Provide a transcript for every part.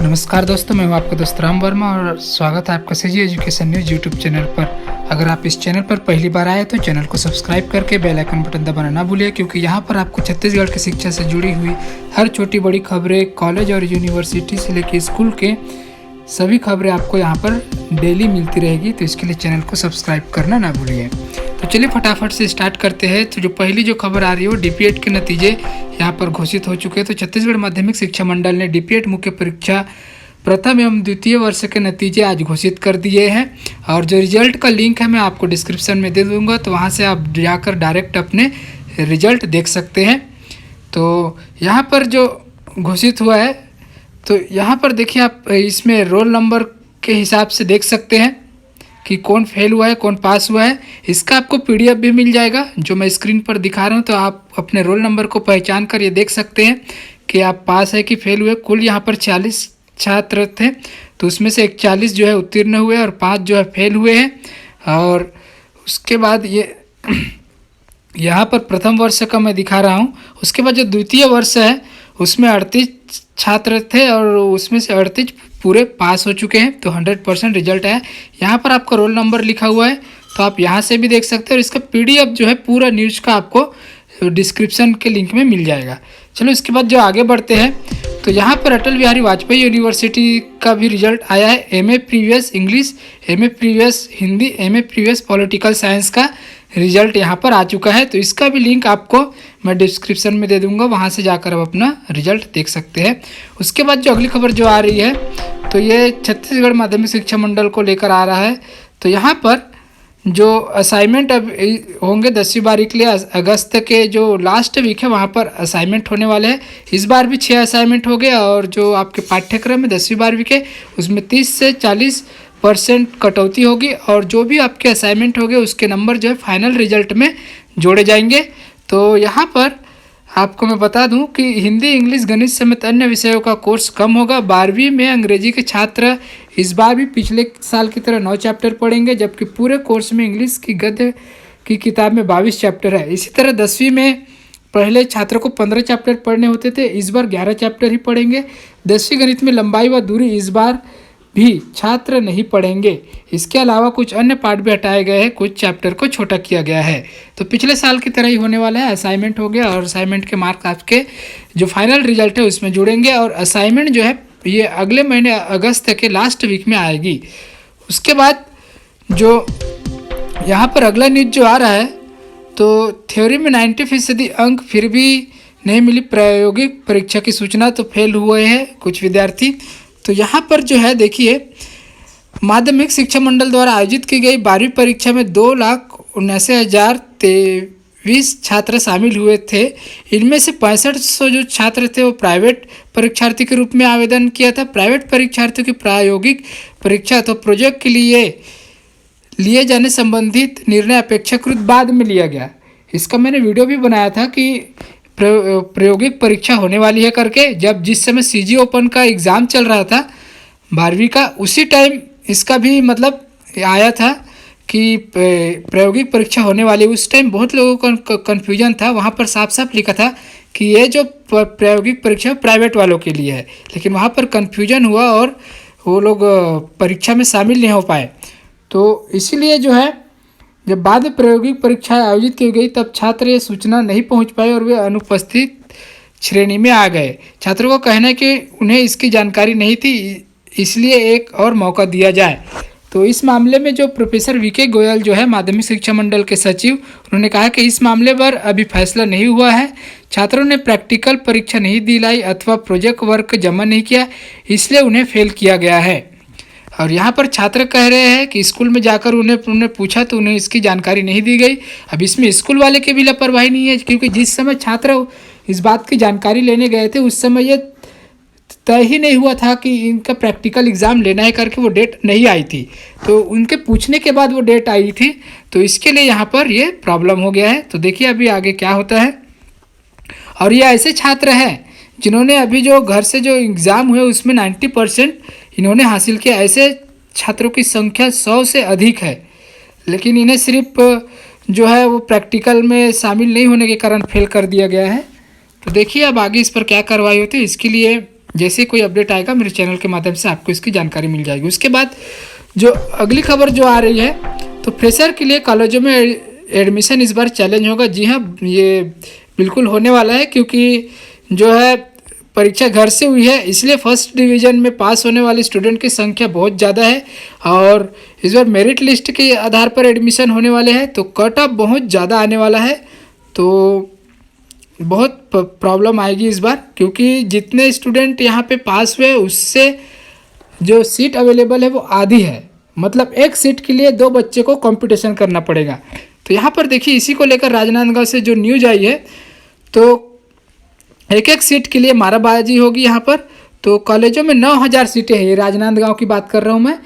नमस्कार दोस्तों, मैं हूं आपका दोस्त राम वर्मा और स्वागत है आपका CG education news YouTube channel पर। अगर आप इस चैनल पर पहली बार आए तो चैनल को सब्सक्राइब करके बेल आइकन बटन दबाना ना भूलिए, क्योंकि यहां पर आपको छत्तीसगढ़ की शिक्षा से जुड़ी हुई हर छोटी बड़ी खबरें, कॉलेज और यूनिवर्सिटी से लेकर स्कूल के सभी खबरें आपको यहाँ पर डेली मिलती रहेगी। तो इसके लिए चैनल को सब्सक्राइब करना ना भूलिए। तो चलिए फटाफट से स्टार्ट करते हैं। तो जो पहली जो खबर आ रही है वो डीपीएड के नतीजे यहाँ पर घोषित हो चुके हैं। तो छत्तीसगढ़ माध्यमिक शिक्षा मंडल ने डीपीएड मुख्य परीक्षा प्रथम एवं द्वितीय वर्ष के नतीजे आज घोषित कर दिए हैं, और जो रिजल्ट का लिंक है मैं आपको डिस्क्रिप्शन में दे दूंगा, तो वहाँ से आप जाकर डायरेक्ट अपने रिजल्ट देख सकते हैं। तो यहाँ पर जो घोषित हुआ है, तो यहाँ पर देखिए आप इसमें रोल नंबर के हिसाब से देख सकते हैं कि कौन फेल हुआ है कौन पास हुआ है। इसका आपको पीडीएफ भी मिल जाएगा जो मैं स्क्रीन पर दिखा रहा हूँ। तो आप अपने रोल नंबर को पहचान कर ये देख सकते हैं कि आप पास है कि फेल हुए। कुल यहाँ पर 40 छात्र थे, तो उसमें से 41 जो है उत्तीर्ण हुए और 5 जो है फेल हुए हैं। और उसके बाद ये यहाँ पर प्रथम वर्ष का मैं दिखा रहा हूँ। उसके बाद जो द्वितीय वर्ष है उसमें 38 छात्र थे और उसमें से 38 पूरे पास हो चुके हैं। तो 100% रिजल्ट है। यहाँ पर आपका रोल नंबर लिखा हुआ है, तो आप यहाँ से भी देख सकते हैं। और इसका पीडीएफ जो है पूरा न्यूज़ का आपको डिस्क्रिप्शन के लिंक में मिल जाएगा। चलो इसके बाद जो आगे बढ़ते हैं, तो यहाँ पर अटल बिहारी वाजपेयी यूनिवर्सिटी का भी रिजल्ट आया है। MA previous English, MA previous Hindi, MA previous political science का रिजल्ट यहाँ पर आ चुका है। तो इसका भी लिंक आपको मैं डिस्क्रिप्शन में दे दूंगा, वहाँ से जाकर आप अपना रिजल्ट देख सकते हैं। उसके बाद जो अगली खबर जो आ रही है, तो ये छत्तीसगढ़ माध्यमिक शिक्षा मंडल को लेकर आ रहा है। तो यहाँ पर जो असाइनमेंट अब होंगे 10वीं बारहवीं के लिए, अगस्त के जो लास्ट वीक है वहाँ पर असाइनमेंट होने वाले हैं। इस बार भी 6 असाइनमेंट हो गए, और जो आपके पाठ्यक्रम है 10वीं बारहवीं के उसमें 30 से 40% कटौती होगी, और जो भी आपके असाइनमेंट होंगे उसके नंबर जो है फाइनल रिजल्ट में जोड़े जाएंगे। तो यहाँ पर आपको मैं बता दूं कि हिंदी, इंग्लिश, गणित समेत अन्य विषयों का कोर्स कम होगा। 12वीं में अंग्रेजी के छात्र इस बार भी पिछले साल की तरह 9 चैप्टर पढ़ेंगे, जबकि पूरे कोर्स में इंग्लिश की गद्य की किताब में 22 चैप्टर है। इसी तरह 10वीं में पहले छात्रों को 15 चैप्टर पढ़ने होते थे, इस बार 11 चैप्टर ही पढ़ेंगे। 10वीं गणित में लंबाई व दूरी इस बार भी छात्र नहीं पढ़ेंगे। इसके अलावा कुछ अन्य पार्ट भी हटाए गए हैं, कुछ चैप्टर को छोटा किया गया है। तो पिछले साल की तरह ही होने वाला है। असाइनमेंट हो गया और असाइनमेंट के मार्क आपके जो फाइनल रिजल्ट है उसमें जुड़ेंगे, और असाइनमेंट जो है ये अगले महीने अगस्त के लास्ट वीक में आएगी। उसके बाद जो यहाँ पर अगला न्यूज जो आ रहा है, तो थ्योरी में 90% अंक फिर भी नहीं मिली प्रायोगिक परीक्षा की सूचना, तो फेल हुए हैं कुछ विद्यार्थी। तो यहाँ पर जो है देखिए, माध्यमिक शिक्षा मंडल द्वारा आयोजित की गई 12वीं परीक्षा में 2,79,023 छात्र शामिल हुए थे। इनमें से 6500 जो छात्र थे वो प्राइवेट परीक्षार्थी के रूप में आवेदन किया था। प्राइवेट परीक्षार्थियों की प्रायोगिक परीक्षा तो प्रोजेक्ट के लिए जाने संबंधित निर्णय अपेक्षाकृत बाद में लिया गया। इसका मैंने वीडियो भी बनाया था कि प्रायोगिक परीक्षा होने वाली है करके, जब जिस समय सीजी ओपन का एग्ज़ाम चल रहा था 12वीं का, उसी टाइम इसका भी मतलब आया था कि प्रायोगिक परीक्षा होने वाली। उस टाइम बहुत लोगों को कन्फ्यूजन था, वहाँ पर साफ साफ लिखा था कि ये जो प्रायोगिक परीक्षा प्राइवेट वालों के लिए है, लेकिन वहाँ पर कन्फ्यूजन हुआ और वो लोग परीक्षा में शामिल नहीं हो पाए। तो इसीलिए जो है जब बाद में प्रायोगिक परीक्षा आयोजित की गई तब छात्र ये सूचना नहीं पहुंच पाए और वे अनुपस्थित श्रेणी में आ गए। छात्रों का कहना है कि उन्हें इसकी जानकारी नहीं थी, इसलिए एक और मौका दिया जाए। तो इस मामले में जो प्रोफेसर वीके गोयल जो है माध्यमिक शिक्षा मंडल के सचिव, उन्होंने कहा कि इस मामले पर अभी फैसला नहीं हुआ है। छात्रों ने प्रैक्टिकल परीक्षा नहीं दिलाई अथवा प्रोजेक्ट वर्क जमा नहीं किया, इसलिए उन्हें फेल किया गया है। और यहाँ पर छात्र कह रहे हैं कि स्कूल में जाकर उन्हें पूछा तो उन्हें इसकी जानकारी नहीं दी गई। अब इसमें स्कूल वाले की भी लापरवाही नहीं है, क्योंकि जिस समय छात्र इस बात की जानकारी लेने गए थे उस समय ये तय ही नहीं हुआ था कि इनका प्रैक्टिकल एग्ज़ाम लेना है करके, वो डेट नहीं आई थी। तो उनके पूछने के बाद वो डेट आई थी, तो इसके लिए यहाँ पर ये प्रॉब्लम हो गया है। तो देखिए अभी आगे क्या होता है। और ये ऐसे छात्र हैं जिन्होंने अभी जो घर से जो एग्ज़ाम हुए उसमें 90% इन्होंने हासिल किया। ऐसे छात्रों की संख्या 100 से अधिक है, लेकिन इन्हें सिर्फ जो है वो प्रैक्टिकल में शामिल नहीं होने के कारण फेल कर दिया गया है। तो देखिए अब आगे इस पर क्या कार्रवाई होती है। इसके लिए जैसे कोई अपडेट आएगा मेरे चैनल के माध्यम से आपको इसकी जानकारी मिल जाएगी। उसके बाद जो अगली खबर जो आ रही है, तो फ्रेशर के लिए कॉलेजों में एडमिशन इस बार चैलेंज होगा। जी हाँ, ये बिल्कुल होने वाला है, क्योंकि जो है परीक्षा घर से हुई है, इसलिए फर्स्ट डिवीज़न में पास होने वाले स्टूडेंट की संख्या बहुत ज़्यादा है और इस बार मेरिट लिस्ट के आधार पर एडमिशन होने वाले हैं, तो कट ऑफ बहुत ज़्यादा आने वाला है। तो बहुत प्रॉब्लम आएगी इस बार, क्योंकि जितने स्टूडेंट यहाँ पे पास हुए उससे जो सीट अवेलेबल है वो आधी है, मतलब एक सीट के लिए 2 बच्चे को कंपटीशन करना पड़ेगा। तो यहाँ पर देखिए, इसी को लेकर राजनांदगांव से जो न्यूज आई है, तो एक एक सीट के लिए माराबाजी होगी यहाँ पर। तो कॉलेजों में 9,000 सीटें हैं, ये राजनांदगांव की बात कर रहा हूँ मैं,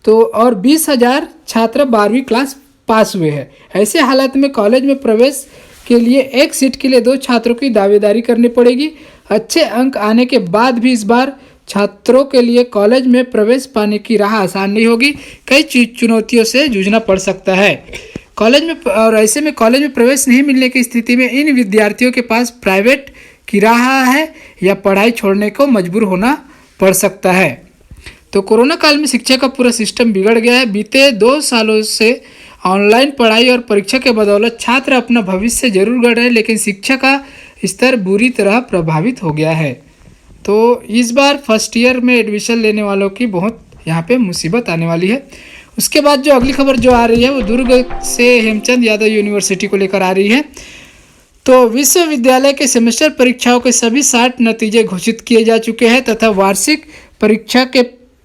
तो और 20,000 छात्र 12वीं क्लास पास हुए हैं। ऐसे हालात में कॉलेज में प्रवेश के लिए एक सीट के लिए 2 छात्रों की दावेदारी करनी पड़ेगी। अच्छे अंक आने के बाद भी इस बार छात्रों के लिए कॉलेज में प्रवेश पाने की राह आसान नहीं होगी, कई चुनौतियों से जूझना पड़ सकता है कॉलेज में। और ऐसे में कॉलेज में प्रवेश नहीं मिलने की स्थिति में इन विद्यार्थियों के पास प्राइवेट की राह है या पढ़ाई छोड़ने को मजबूर होना पड़ सकता है। तो कोरोना काल में शिक्षा का पूरा सिस्टम बिगड़ गया है। बीते 2 सालों से ऑनलाइन पढ़ाई और परीक्षा के बदौलत छात्र अपना भविष्य जरूर गढ़ रहे हैं, लेकिन शिक्षा का स्तर बुरी तरह प्रभावित हो गया है। तो इस बार फर्स्ट ईयर में एडमिशन लेने वालों की बहुत यहाँ पे मुसीबत आने वाली है। उसके बाद जो अगली खबर जो आ रही है वो दुर्ग से हेमचंद यादव यूनिवर्सिटी को लेकर आ रही है। तो विश्वविद्यालय के सेमेस्टर परीक्षाओं के सभी 60 नतीजे घोषित किए जा चुके हैं तथा वार्षिक परीक्षा के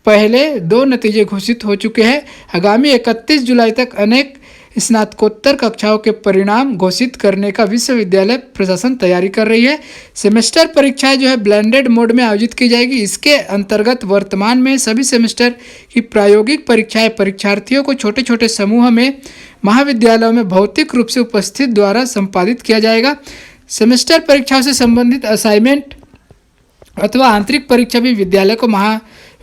पहले 2 नतीजे घोषित हो चुके हैं। आगामी 31 जुलाई तक अनेक स्नातकोत्तर कक्षाओं के परिणाम घोषित करने का विश्वविद्यालय प्रशासन तैयारी कर रही है। सेमेस्टर परीक्षाएं जो है ब्लेंडेड मोड में आयोजित की जाएगी। इसके अंतर्गत वर्तमान में सभी सेमेस्टर की प्रायोगिक परीक्षाएं परीक्षार्थियों को छोटे छोटे समूह में महाविद्यालयों में भौतिक रूप से उपस्थित द्वारा संपादित किया जाएगा। सेमेस्टर परीक्षाओं से संबंधित असाइनमेंट अथवा आंतरिक परीक्षा भी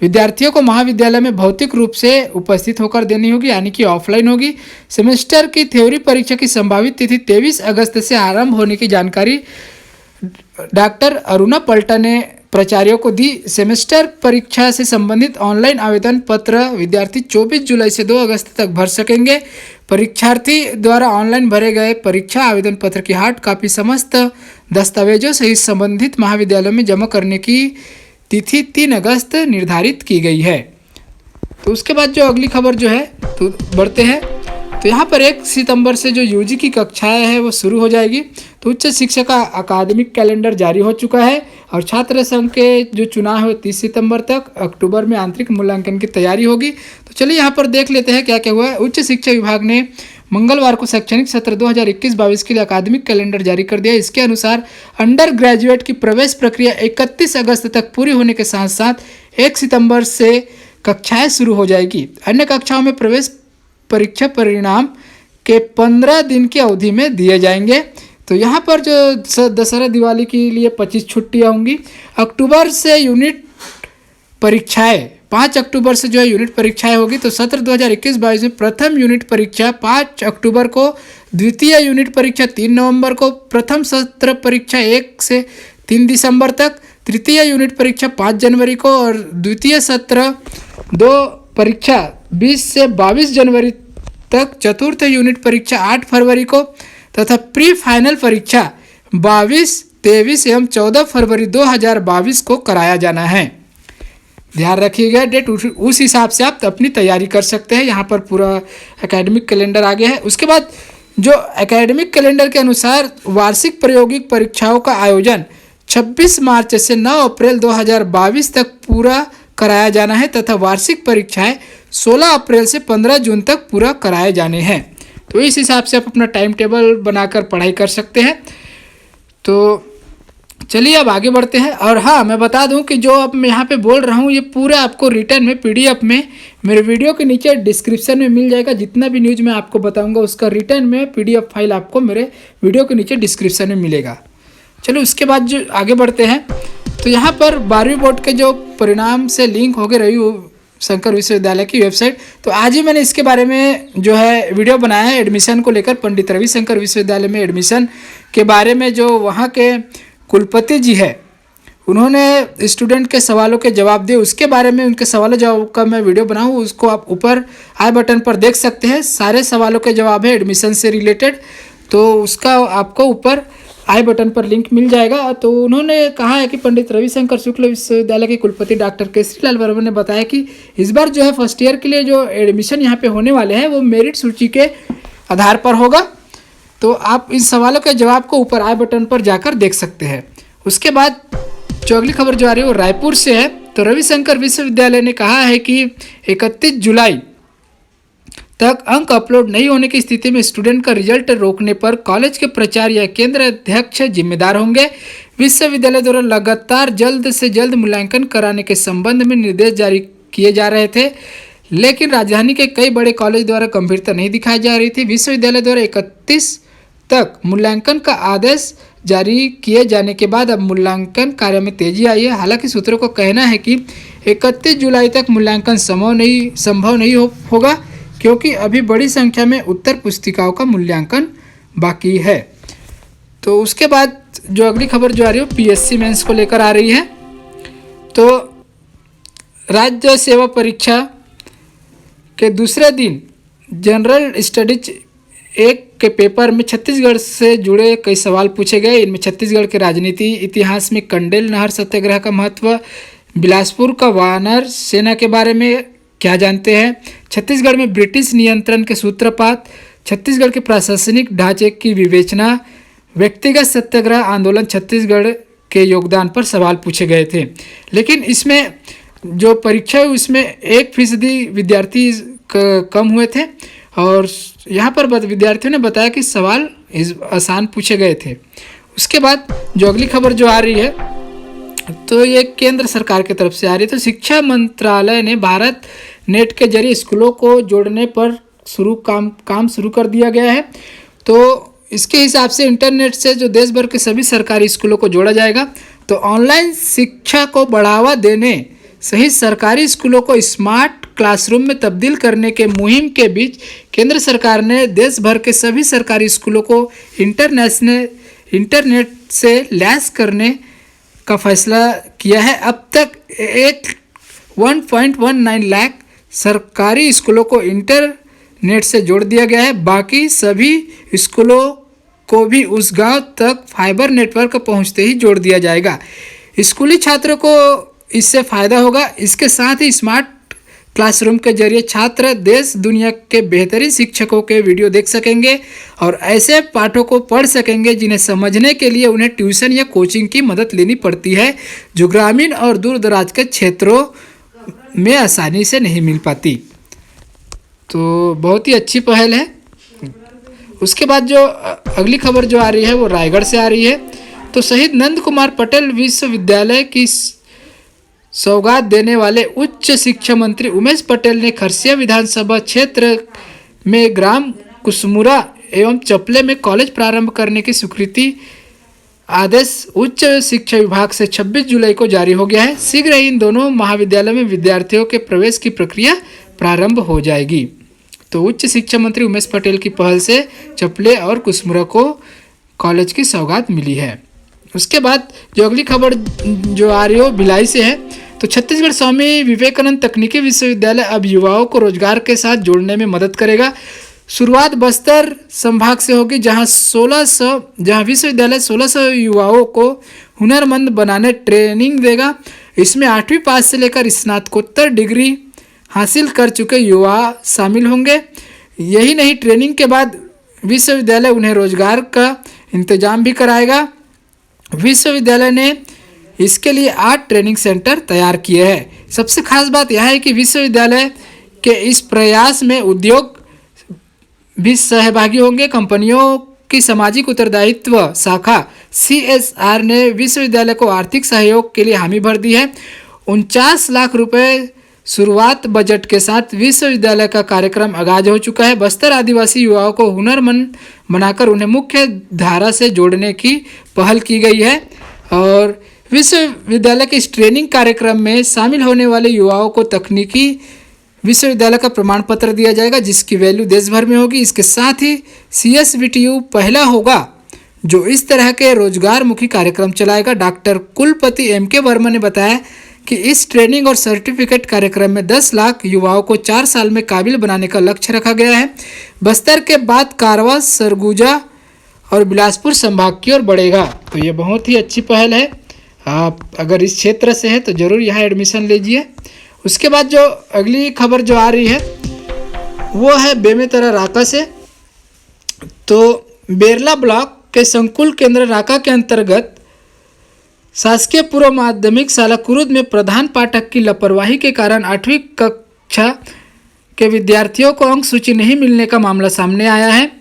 विद्यार्थियों को महाविद्यालय में भौतिक रूप से उपस्थित होकर देनी होगी, यानी कि ऑफलाइन होगी। सेमेस्टर की थ्योरी परीक्षा की संभावित तिथि 23 अगस्त से आरंभ होने की जानकारी डॉक्टर अरुणा पल्टा ने प्राचार्यों को दी। सेमेस्टर परीक्षा से संबंधित ऑनलाइन आवेदन पत्र विद्यार्थी 24 जुलाई से 2 अगस्त तक भर सकेंगे। परीक्षार्थी द्वारा ऑनलाइन भरे गए परीक्षा आवेदन पत्र की हार्ड कॉपी समस्त दस्तावेजों सहित संबंधित महाविद्यालयों में जमा करने की तिथि 3 अगस्त निर्धारित की गई है। तो उसके बाद जो अगली खबर जो है तो बढ़ते हैं, तो यहाँ पर 1 सितंबर से जो यूजी की कक्षाएं हैं वो शुरू हो जाएगी। तो उच्च शिक्षा का अकादमिक कैलेंडर जारी हो चुका है और छात्र संघ के जो चुनाव है वो 30 सितंबर तक, अक्टूबर में आंतरिक मूल्यांकन की तैयारी होगी। तो चलिए यहाँ पर देख लेते हैं क्या क्या हुआ है। उच्च शिक्षा विभाग ने मंगलवार को शैक्षणिक सत्र 2021-22 के लिए अकादमिक कैलेंडर जारी कर दिया। इसके अनुसार अंडर ग्रेजुएट की प्रवेश प्रक्रिया 31 अगस्त तक पूरी होने के साथ साथ 1 सितंबर से कक्षाएं शुरू हो जाएगी। अन्य कक्षाओं में प्रवेश परीक्षा परिणाम के 15 दिन की अवधि में दिए जाएंगे। तो यहाँ पर जो दशहरा दिवाली के लिए 25 छुट्टियाँ होंगी। अक्टूबर से यूनिट परीक्षाएं 5 अक्टूबर से जो है यूनिट परीक्षाएं होगी। तो सत्र 2021-22 में प्रथम यूनिट परीक्षा 5 अक्टूबर को, द्वितीय यूनिट परीक्षा 3 नवंबर को, प्रथम सत्र परीक्षा 1 से 3 दिसंबर तक, तृतीय यूनिट परीक्षा 5 जनवरी को और द्वितीय सत्र 2 परीक्षा 20 से 22 जनवरी तक, चतुर्थ यूनिट परीक्षा 8 फरवरी को तथा प्री फाइनल परीक्षा 22, 23 एवं 14 फरवरी 2022 को कराया जाना है। ध्यान रखिएगा डेट, उस हिसाब से आप अपनी तैयारी कर सकते हैं। यहाँ पर पूरा एकेडमिक कैलेंडर आ गया है। उसके बाद जो एकेडमिक कैलेंडर के अनुसार वार्षिक प्रायोगिक परीक्षाओं का आयोजन 26 मार्च से 9 अप्रैल 2022 तक पूरा कराया जाना है तथा वार्षिक परीक्षाएं 16 अप्रैल से 15 जून तक पूरा कराए जाने हैं। तो इस हिसाब से आप अपना टाइम टेबल बनाकर पढ़ाई कर सकते हैं। तो चलिए अब आगे बढ़ते हैं। और हाँ, मैं बता दूं कि जो अब मैं यहाँ पे बोल रहा हूँ ये पूरा आपको रिटर्न में PDF में मेरे वीडियो के नीचे डिस्क्रिप्शन में मिल जाएगा। जितना भी न्यूज़ मैं आपको बताऊंगा उसका रिटर्न में PDF फाइल आपको मेरे वीडियो के नीचे डिस्क्रिप्शन में मिलेगा। चलो उसके बाद जो आगे बढ़ते हैं, तो यहाँ पर 12वीं बोर्ड के जो परिणाम से लिंक हो गए रविशंकर विश्वविद्यालय की वेबसाइट, तो आज ही मैंने इसके बारे में जो है वीडियो बनाया है एडमिशन को लेकर। पंडित रविशंकर विश्वविद्यालय में एडमिशन के बारे में जो वहाँ के कुलपति जी है उन्होंने स्टूडेंट के सवालों के जवाब दिए, उसके बारे में उनके सवालों जवाब का मैं वीडियो बनाऊँ, उसको आप ऊपर आई बटन पर देख सकते हैं। सारे सवालों के जवाब है एडमिशन से रिलेटेड, तो उसका आपको ऊपर आई बटन पर लिंक मिल जाएगा। तो उन्होंने कहा है कि पंडित रविशंकर शुक्ल विश्वविद्यालय के कुलपति डॉक्टर केसरीलाल वर्मा ने बताया कि इस बार जो है फर्स्ट ईयर के लिए जो एडमिशन यहाँ पे होने वाले हैं वो मेरिट सूची के आधार पर होगा। तो आप इन सवालों के जवाब को ऊपर आई बटन पर जाकर देख सकते हैं। उसके बाद जो अगली खबर जो आ रही है वो रायपुर से है। तो रविशंकर विश्वविद्यालय ने कहा है कि 31 जुलाई तक अंक अपलोड नहीं होने की स्थिति में स्टूडेंट का रिजल्ट रोकने पर कॉलेज के प्राचार्य या केंद्र अध्यक्ष जिम्मेदार होंगे। विश्वविद्यालय द्वारा लगातार जल्द से जल्द मूल्यांकन कराने के संबंध में निर्देश जारी किए जा रहे थे, लेकिन राजधानी के कई बड़े कॉलेज द्वारा गंभीरता नहीं दिखाई जा रही थी। विश्वविद्यालय द्वारा 31 तक मूल्यांकन का आदेश जारी किए जाने के बाद अब मूल्यांकन कार्य में तेजी आई है। हालांकि सूत्रों का कहना है कि 31 जुलाई तक मूल्यांकन संभव नहीं होगा, क्योंकि अभी बड़ी संख्या में उत्तर पुस्तिकाओं का मूल्यांकन बाकी है। तो उसके बाद जो अगली खबर जो आ रही है पीएससी मेंस को लेकर आ रही है। तो राज्य सेवा परीक्षा के दूसरे दिन जनरल स्टडीज 1 के पेपर में छत्तीसगढ़ से जुड़े कई सवाल पूछे गए। इनमें छत्तीसगढ़ के राजनीति इतिहास में कंडेल नहर सत्याग्रह का महत्व, बिलासपुर का वानर सेना के बारे में क्या जानते हैं, छत्तीसगढ़ में ब्रिटिश नियंत्रण के सूत्रपात, छत्तीसगढ़ के प्रशासनिक ढांचे की विवेचना, व्यक्तिगत सत्याग्रह आंदोलन छत्तीसगढ़ के योगदान पर सवाल पूछे गए थे। लेकिन इसमें जो परीक्षा है उसमें 1% विद्यार्थी कम हुए थे और यहाँ पर विद्यार्थियों ने बताया कि सवाल आसान पूछे गए थे। उसके बाद जो अगली खबर जो आ रही है तो ये केंद्र सरकार की तरफ से आ रही है। तो शिक्षा मंत्रालय ने भारत नेट के जरिए स्कूलों को जोड़ने पर काम शुरू कर दिया गया है। तो इसके हिसाब से इंटरनेट से जो देश भर के सभी सरकारी स्कूलों को जोड़ा जाएगा। तो ऑनलाइन शिक्षा को बढ़ावा देने सहित सरकारी स्कूलों को स्मार्ट क्लासरूम में तब्दील करने के मुहिम के बीच केंद्र सरकार ने देश भर के सभी सरकारी स्कूलों को इंटरनेट से लैस करने का फैसला किया है। अब तक 1.19 लाख सरकारी स्कूलों को इंटरनेट से जोड़ दिया गया है। बाकी सभी स्कूलों को भी उस गांव तक फाइबर नेटवर्क पहुंचते ही जोड़ दिया जाएगा। स्कूली छात्रों को इससे फ़ायदा होगा। इसके साथ ही स्मार्ट क्लासरूम के जरिए छात्र देश दुनिया के बेहतरीन शिक्षकों के वीडियो देख सकेंगे और ऐसे पाठों को पढ़ सकेंगे जिन्हें समझने के लिए उन्हें ट्यूशन या कोचिंग की मदद लेनी पड़ती है, जो ग्रामीण और दूर दराज के क्षेत्रों में आसानी से नहीं मिल पाती। तो बहुत ही अच्छी पहल है। उसके बाद जो अगली खबर जो आ रही है वो रायगढ़ से आ रही है। तो शहीद नंद कुमार पटेल विश्वविद्यालय की सौगात देने वाले उच्च शिक्षा मंत्री उमेश पटेल ने खरसिया विधानसभा क्षेत्र में ग्राम कुसमुरा एवं चपले में कॉलेज प्रारंभ करने की स्वीकृति आदेश उच्च शिक्षा विभाग से 26 जुलाई को जारी हो गया है। शीघ्र ही इन दोनों महाविद्यालयों में विद्यार्थियों के प्रवेश की प्रक्रिया प्रारंभ हो जाएगी। तो उच्च शिक्षा मंत्री उमेश पटेल की पहल से चपले और कुसमुरा को कॉलेज की सौगात मिली है। उसके बाद जो अगली खबर जो आ रही हो भिलाई से है। तो छत्तीसगढ़ स्वामी विवेकानंद तकनीकी विश्वविद्यालय अब युवाओं को रोजगार के साथ जोड़ने में मदद करेगा। शुरुआत बस्तर संभाग से होगी, जहां विश्वविद्यालय 1600 युवाओं को हुनरमंद बनाने ट्रेनिंग देगा। इसमें 8वीं पास से लेकर स्नातकोत्तर डिग्री हासिल कर चुके युवा शामिल होंगे। यही नहीं, ट्रेनिंग के बाद विश्वविद्यालय उन्हें रोजगार का इंतजाम भी कराएगा। विश्वविद्यालय ने इसके लिए 8 ट्रेनिंग सेंटर तैयार किए हैं। सबसे खास बात यह है कि विश्वविद्यालय के इस प्रयास में उद्योग भी सहभागी होंगे। कंपनियों की सामाजिक उत्तरदायित्व शाखा CSR ने विश्वविद्यालय को आर्थिक सहयोग के लिए हामी भर दी है। 49 लाख रुपए शुरुआत बजट के साथ विश्वविद्यालय का कार्यक्रम आगाज हो चुका है। बस्तर आदिवासी युवाओं को हुनरमंद बनाकर उन्हें मुख्य धारा से जोड़ने की पहल की गई है और विश्वविद्यालय के इस ट्रेनिंग कार्यक्रम में शामिल होने वाले युवाओं को तकनीकी विश्वविद्यालय का प्रमाण पत्र दिया जाएगा, जिसकी वैल्यू देश भर में होगी। इसके साथ ही CSVTU पहला होगा जो इस तरह के रोजगारमुखी कार्यक्रम चलाएगा। डॉक्टर कुलपति M.K. वर्मा ने बताया कि इस ट्रेनिंग और सर्टिफिकेट कार्यक्रम में 10 लाख युवाओं को 4 साल में काबिल बनाने का लक्ष्य रखा गया है। बस्तर के बाद कारवा, सरगुजा और बिलासपुर संभाग की ओर बढ़ेगा। तो ये बहुत ही अच्छी पहल है। आप अगर इस क्षेत्र से हैं तो ज़रूर यहाँ एडमिशन लीजिए। उसके बाद जो अगली खबर जो आ रही है वो है बेमेतरा राका से। तो बेरला ब्लॉक के संकुल केंद्र राका के अंतर्गत शासकीय पूर्व माध्यमिक शाला कुरुद में प्रधान पाठक की लापरवाही के कारण 8वीं कक्षा के विद्यार्थियों को अंक सूची नहीं मिलने का मामला सामने आया है।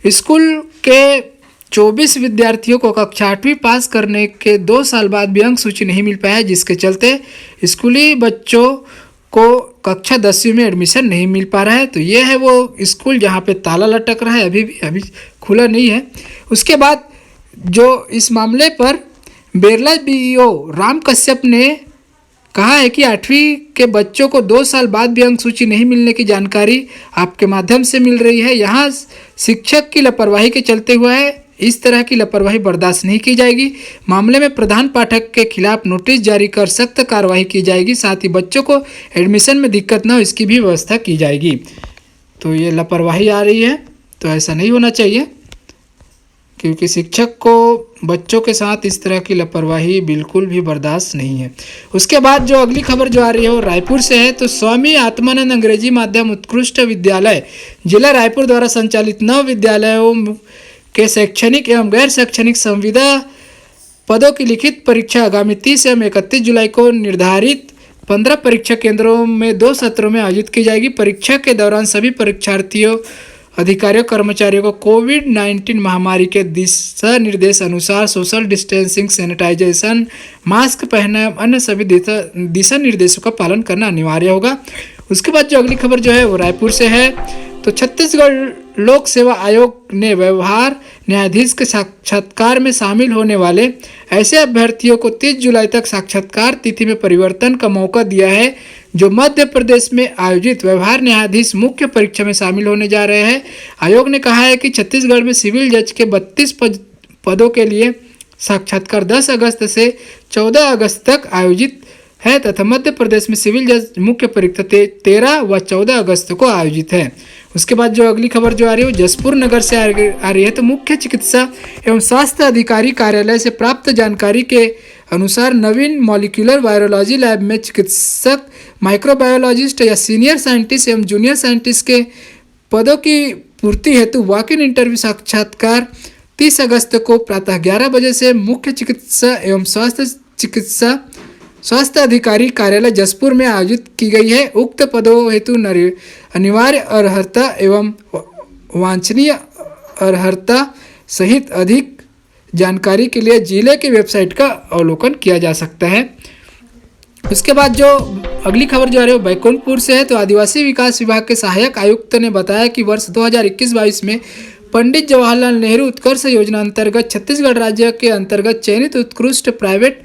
स्कूल के 24 विद्यार्थियों को कक्षा 8वीं पास करने के 2 साल बाद भी अंक सूची नहीं मिल पाया, जिसके चलते स्कूली बच्चों को कक्षा 10वीं में एडमिशन नहीं मिल पा रहा है। तो ये है वो स्कूल जहाँ पे ताला लटक रहा है, अभी खुला नहीं है। उसके बाद जो इस मामले पर बेरला BEO राम कश्यप ने कहा है कि 8वीं के बच्चों को 2 साल बाद भी अंक सूची नहीं मिलने की जानकारी आपके माध्यम से मिल रही है। यहाँ शिक्षक की लापरवाही के चलते हुआ है। इस तरह की लापरवाही बर्दाश्त नहीं की जाएगी। मामले में प्रधान पाठक के खिलाफ नोटिस जारी कर सख्त कार्रवाई की जाएगी। साथ ही बच्चों को एडमिशन में दिक्कत न हो इसकी भी व्यवस्था की जाएगी। तो ये लापरवाही आ रही है, तो ऐसा नहीं होना चाहिए, क्योंकि शिक्षक को बच्चों के साथ इस तरह की लापरवाही बिल्कुल भी बर्दाश्त नहीं है। उसके बाद जो अगली खबर जो आ रही है वो रायपुर से है। तो स्वामी आत्मानंद अंग्रेजी माध्यम उत्कृष्ट विद्यालय जिला रायपुर द्वारा संचालित 9 विद्यालयों के शैक्षणिक एवं गैर शैक्षणिक संविदा पदों की लिखित परीक्षा आगामी 30 एवं 31 जुलाई को निर्धारित 15 परीक्षा केंद्रों में 2 सत्रों में आयोजित की जाएगी। परीक्षा के दौरान सभी परीक्षार्थियों, अधिकारियों, कर्मचारियों को कोविड-19 महामारी के दिशा निर्देश अनुसार सोशल डिस्टेंसिंग, सैनिटाइजेशन, मास्क पहनना एवं अन्य सभी दिशा निर्देशों का पालन करना अनिवार्य होगा। उसके बाद जो अगली खबर जो है वो रायपुर से है। तो छत्तीसगढ़ लोक सेवा आयोग ने व्यवहार न्यायाधीश के साक्षात्कार में शामिल होने वाले ऐसे अभ्यर्थियों को 30 जुलाई तक साक्षात्कार तिथि में परिवर्तन का मौका दिया है जो मध्य प्रदेश में आयोजित व्यवहार न्यायाधीश मुख्य परीक्षा में शामिल होने जा रहे हैं। आयोग ने कहा है कि छत्तीसगढ़ में सिविल जज के 32 पदों के लिए साक्षात्कार 10 अगस्त से 14 अगस्त तक आयोजित है तथा मध्य प्रदेश में सिविल जज मुख्य परीक्षा 13 व 14 अगस्त को आयोजित है। उसके बाद जो अगली खबर जो आ रही है वो जसपुर नगर से आ रही है। तो मुख्य चिकित्सा एवं स्वास्थ्य अधिकारी कार्यालय से प्राप्त जानकारी के अनुसार नवीन मॉलिक्यूलर वायरोलॉजी लैब में चिकित्सक, माइक्रोबायोलॉजिस्ट या सीनियर साइंटिस्ट एवं जूनियर साइंटिस्ट के पदों की पूर्ति हेतु वॉक इन इंटरव्यू साक्षात्कार 30 अगस्त को प्रातः 11 बजे से मुख्य चिकित्सा एवं स्वास्थ्य अधिकारी कार्यालय जसपुर में आयोजित की गई है। उक्त पदों हेतु अनिवार्य अर्हता एवं वांछनीय अर्हता सहित अधिक जानकारी के लिए जिले की वेबसाइट का अवलोकन किया जा सकता है। उसके बाद जो अगली खबर जो आ रही है वो बैकुंठपुर से है। तो आदिवासी विकास विभाग के सहायक आयुक्त ने बताया कि वर्ष 2021-22 में पंडित जवाहरलाल नेहरू उत्कर्ष योजना अंतर्गत छत्तीसगढ़ राज्य के अंतर्गत चयनित उत्कृष्ट प्राइवेट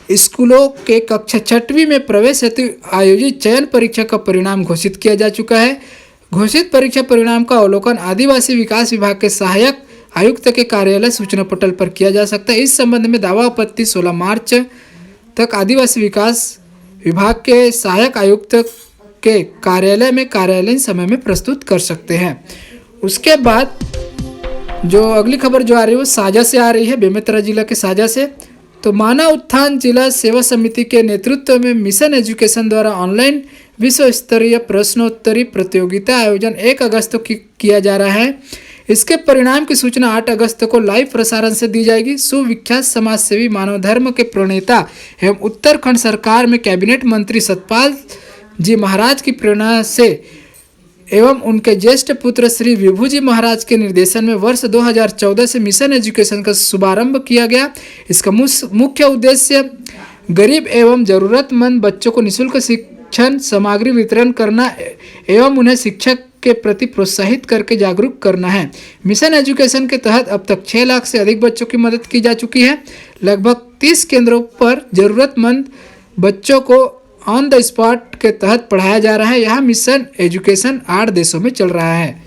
स्कूलों के कक्षा 6वीं में प्रवेश हेतु आयोजित चयन परीक्षा का परिणाम घोषित किया जा चुका है। घोषित परीक्षा परिणाम का अवलोकन आदिवासी विकास विभाग के सहायक आयुक्त के कार्यालय सूचना पटल पर किया जा सकता है। इस संबंध में दावा आपत्ति 16 मार्च तक आदिवासी विकास विभाग के सहायक आयुक्त के कार्यालय में कार्यालयीन समय में प्रस्तुत कर सकते हैं। उसके बाद जो अगली खबर जो आ रही है वो साजा से आ रही है, बेमेतरा जिला के साजा से। तो मानव उत्थान जिला सेवा समिति के नेतृत्व में मिशन एजुकेशन द्वारा ऑनलाइन विश्व स्तरीय प्रश्नोत्तरी प्रतियोगिता आयोजन 1 अगस्त को किया जा रहा है। इसके परिणाम की सूचना 8 अगस्त को लाइव प्रसारण से दी जाएगी। सुविख्यात समाज सेवी, मानव धर्म के प्रणेता एवं उत्तराखंड सरकार में कैबिनेट मंत्री सतपाल जी महाराज की प्रेरणा से एवं उनके ज्येष्ठ पुत्र श्री विभू जी महाराज के निर्देशन में वर्ष 2014 से मिशन एजुकेशन का शुभारंभ किया गया। इसका मुख्य उद्देश्य गरीब एवं जरूरतमंद बच्चों को निःशुल्क शिक्षण सामग्री वितरण करना एवं उन्हें शिक्षा के प्रति प्रोत्साहित करके जागरूक करना है। मिशन एजुकेशन के तहत अब तक 6 लाख से अधिक बच्चों की मदद की जा चुकी है। लगभग 30 केंद्रों पर जरूरतमंद बच्चों को ऑन द स्पॉट के तहत पढ़ाया जा रहा है। यह मिशन एजुकेशन 8 देशों में चल रहा है।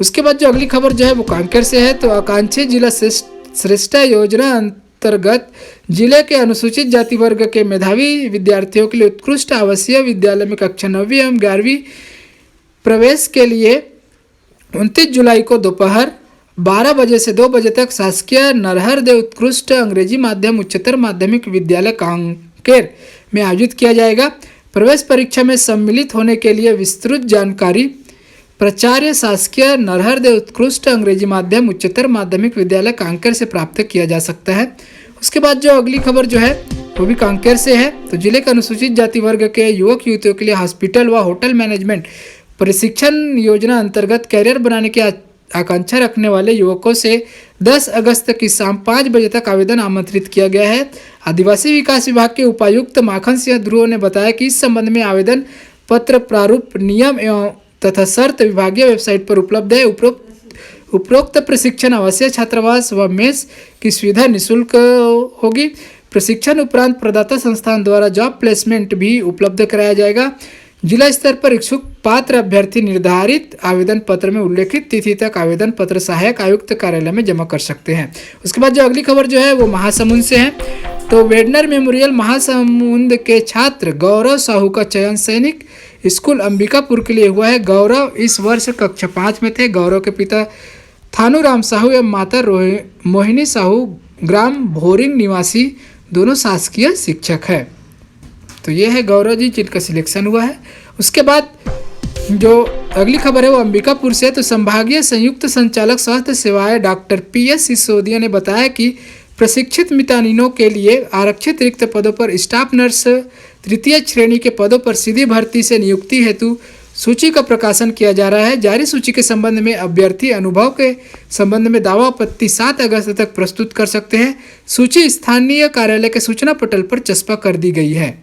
उसके बाद जो अगली खबर जो है वो कांकेर से है। तो आकांक्षी जिला श्रेष्ठता योजना अंतर्गत जिले के अनुसूचित जाति वर्ग के मेधावी विद्यार्थियों के लिए उत्कृष्ट आवासीय विद्यालय में कक्षा 9वीं एवं 11वीं प्रवेश के लिए 29 जुलाई को दोपहर 12 बजे से 2 बजे तक शासकीय नरहरदेव उत्कृष्ट अंग्रेजी माध्यम उच्चतर माध्यमिक विद्यालय कांकेर में आयोजित किया जाएगा। प्रवेश परीक्षा में सम्मिलित होने के लिए विस्तृत जानकारी प्राचार्य शासकीय नरहरदेव उत्कृष्ट अंग्रेजी माध्यम उच्चतर माध्यमिक विद्यालय कांकेर से प्राप्त किया जा सकता है। उसके बाद जो अगली खबर जो है वो भी कांकेर से है। तो जिले के अनुसूचित जाति वर्ग के युवक युवतियों के लिए हॉस्पिटल व होटल मैनेजमेंट प्रशिक्षण योजना अंतर्गत कैरियर बनाने की आकांक्षा रखने वाले युवकों से 10 अगस्त की शाम 5 बजे तक आवेदन आमंत्रित किया गया है। आदिवासी विकास विभाग के उपायुक्त माखन सिंह ध्रुव ने बताया कि इस संबंध में आवेदन पत्र प्रारूप नियम एवं तथा शर्त विभागीय वेबसाइट पर उपलब्ध है। उपरोक्त प्रशिक्षण आवासीय छात्रावास व मेस की सुविधा निःशुल्क होगी। प्रशिक्षण उपरांत प्रदाता संस्थान द्वारा जॉब प्लेसमेंट भी उपलब्ध कराया जाएगा। जिला स्तर पर इच्छुक पात्र अभ्यर्थी निर्धारित आवेदन पत्र में उल्लेखित तिथि तक आवेदन पत्र सहायक आयुक्त कार्यालय में जमा कर सकते हैं। उसके बाद जो अगली खबर जो है वो महासमुंद से है। तो वेडनर मेमोरियल महासमुंद के छात्र गौरव साहू का चयन सैनिक स्कूल अंबिकापुर के लिए हुआ है। गौरव इस वर्ष कक्षा 5 में थे। गौरव के पिता थानूराम साहू एवं माता मोहिनी साहू ग्राम भोरिंग निवासी दोनों शासकीय शिक्षक है। तो ये है गौरव जी जिनका सिलेक्शन हुआ है। उसके बाद जो अगली खबर है वो अंबिकापुर से। तो संभागीय संयुक्त संचालक स्वास्थ्य सेवाएं डॉक्टर PS सिसोदिया ने बताया कि प्रशिक्षित मितानिनों के लिए आरक्षित रिक्त पदों पर स्टाफ नर्स 3य श्रेणी के पदों पर सीधी भर्ती से नियुक्ति हेतु सूची का प्रकाशन किया जा रहा है। जारी सूची के संबंध में अभ्यर्थी अनुभव के संबंध में दावा आपत्ति 7 अगस्त तक प्रस्तुत कर सकते हैं। सूची स्थानीय कार्यालय के सूचना पटल पर चस्पा कर दी गई है।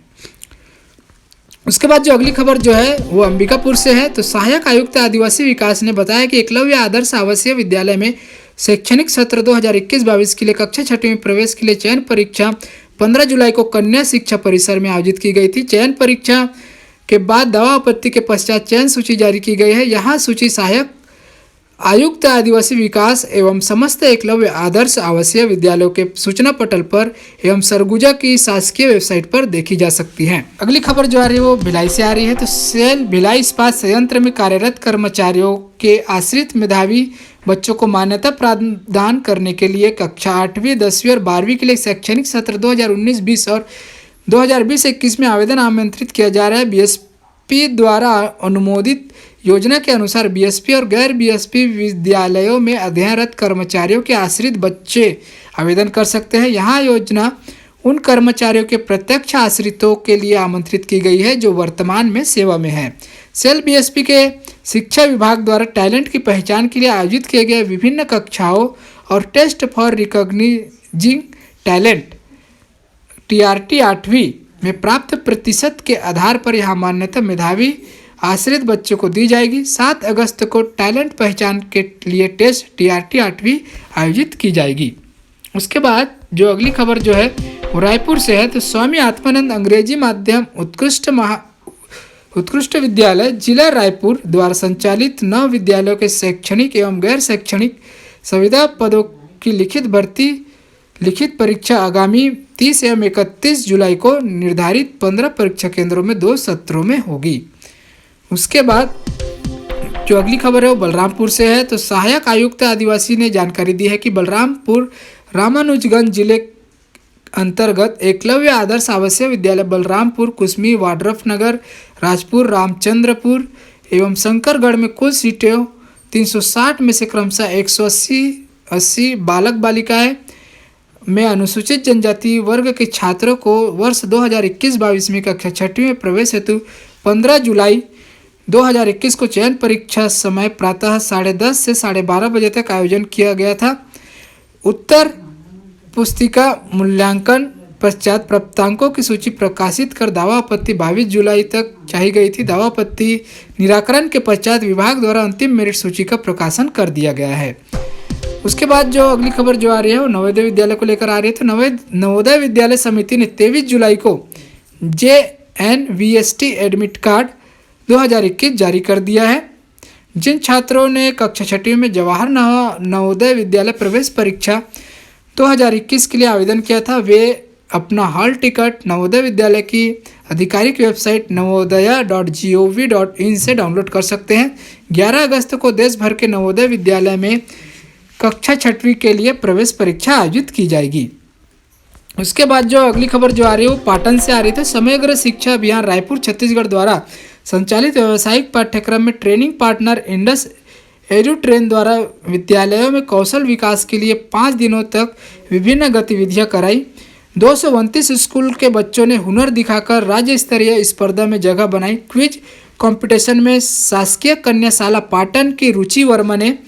उसके बाद जो अगली खबर जो है वो अंबिकापुर से है। तो सहायक आयुक्त आदिवासी विकास ने बताया कि एकलव्य आदर्श आवासीय विद्यालय में शैक्षणिक सत्र 2021-22 के लिए कक्षा 6वीं में प्रवेश के लिए चयन परीक्षा 15 जुलाई को कन्या शिक्षा परिसर में आयोजित की गई थी। चयन परीक्षा के बाद दावा आपत्ति के पश्चात चयन सूची जारी की गई है। यहाँ सूची सहायक आयुक्त आदिवासी विकास एवं समस्त एकलव्य आदर्श आवासीय विद्यालयों के सूचना पटल पर एवं सरगुजा की शासकीय वेबसाइट पर देखी जा सकती है। अगली खबर जो आ रही है वो भिलाई से आ रही है। तो सेल भिलाई इस्पात संयंत्र में कार्यरत कर्मचारियों के आश्रित मेधावी बच्चों को मान्यता प्रदान करने के लिए कक्षा 8वीं 10वीं और 12वीं के लिए शैक्षणिक सत्र 2019-20 और 2020-21 में आवेदन आमंत्रित किया जा रहा है। BSP द्वारा अनुमोदित योजना के अनुसार BSP और गैर BSP विद्यालयों में अध्ययनरत कर्मचारियों के आश्रित बच्चे आवेदन कर सकते हैं। यहाँ योजना उन कर्मचारियों के प्रत्यक्ष आश्रितों के लिए आमंत्रित की गई है जो वर्तमान में सेवा में है। सेल BSP के शिक्षा विभाग द्वारा टैलेंट की पहचान के लिए आयोजित किए गए विभिन्न कक्षाओं और टेस्ट फॉर रिकॉग्निजिंग टैलेंट TRT 8वीं में प्राप्त प्रतिशत के आधार पर यहाँ मान्यता मेधावी आश्रित बच्चों को दी जाएगी। 7 अगस्त को टैलेंट पहचान के लिए टेस्ट TRT 8वीं आयोजित की जाएगी। उसके बाद जो अगली खबर जो है वो रायपुर से है। तो स्वामी आत्मानंद अंग्रेजी माध्यम उत्कृष्ट विद्यालय जिला रायपुर द्वारा संचालित 9 विद्यालयों के शैक्षणिक एवं गैर शैक्षणिक संविदा पदों की लिखित परीक्षा आगामी 30 एवं 31 जुलाई को निर्धारित 15 परीक्षा केंद्रों में 2 सत्रों में होगी। उसके बाद जो अगली खबर है वो बलरामपुर से है। तो सहायक आयुक्त आदिवासी ने जानकारी दी है कि बलरामपुर रामानुजगंज जिले अंतर्गत एकलव्य आदर्श आवासीय विद्यालय बलरामपुर, कुसमी, वाड्रफ नगर, राजपुर, रामचंद्रपुर एवं शंकरगढ़ में कुल सीटें 360 में से क्रमशः 180 बालक बालिकाएं में अनुसूचित जनजाति वर्ग के छात्रों को वर्ष 2021-22 में कक्षा 6वीं में प्रवेश हेतु 15 जुलाई 2021 को चयन परीक्षा समय प्रातः 10:30 से 12:30 बजे तक आयोजन किया गया था। उत्तर पुस्तिका मूल्यांकन पश्चात प्राप्तांकों की सूची प्रकाशित कर दावा आपत्ति 22 जुलाई तक चाही गई थी। दावा आपत्ति निराकरण के पश्चात विभाग द्वारा अंतिम मेरिट सूची का प्रकाशन कर दिया गया है। उसके बाद जो अगली खबर जो आ रही है वो नवोदय विद्यालय को लेकर आ रही है। तो नवोदय विद्यालय समिति ने 23 जुलाई को JNVST एडमिट कार्ड 2021 जारी कर दिया है। जिन छात्रों ने कक्षा छठी में जवाहर नवोदय विद्यालय प्रवेश परीक्षा 2021 के लिए आवेदन किया था, वे अपना हॉल टिकट नवोदय विद्यालय की आधिकारिक वेबसाइट navodaya.gov.in से डाउनलोड कर सकते हैं। 11 अगस्त को देश भर के नवोदय विद्यालय में कक्षा छठवीं के लिए प्रवेश परीक्षा आयोजित की जाएगी। उसके बाद जो अगली खबर जो आ रही है वो पाटन से आ रही थी। समग्र शिक्षा अभियान रायपुर छत्तीसगढ़ द्वारा संचालित व्यावसायिक पाठ्यक्रम में ट्रेनिंग पार्टनर इंडस एडुट्रेन द्वारा विद्यालयों में कौशल विकास के लिए 5 दिनों तक विभिन्न गतिविधियां कराई। 229 स्कूल के बच्चों ने हुनर दिखाकर राज्य स्तरीय स्पर्धा में जगह बनाई। क्विज कंपटीशन में शासकीय कन्याशाला पाटन की रुचि वर्मा ने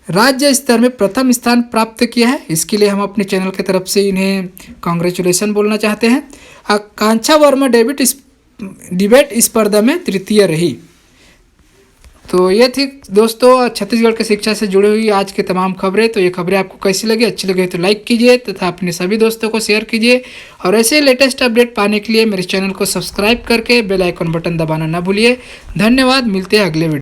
राज्य स्तर में प्रथम स्थान प्राप्त किया है। इसके लिए हम अपने चैनल की तरफ से इन्हें कांग्रेचुलेसन बोलना चाहते हैं। आकांक्षा वर्मा डिबेट स्पर्धा में तृतीय रही। तो ये थी दोस्तों छत्तीसगढ़ के शिक्षा से जुड़ी हुई आज की तमाम खबरें। तो ये खबरें आपको कैसी लगी, अच्छी लगी तो लाइक कीजिए तथा अपने सभी दोस्तों को शेयर कीजिए और ऐसे लेटेस्ट अपडेट पाने के लिए मेरे चैनल को सब्सक्राइब करके बेल आइकन बटन दबाना ना भूलिए। धन्यवाद, मिलते हैं अगले वीडियो।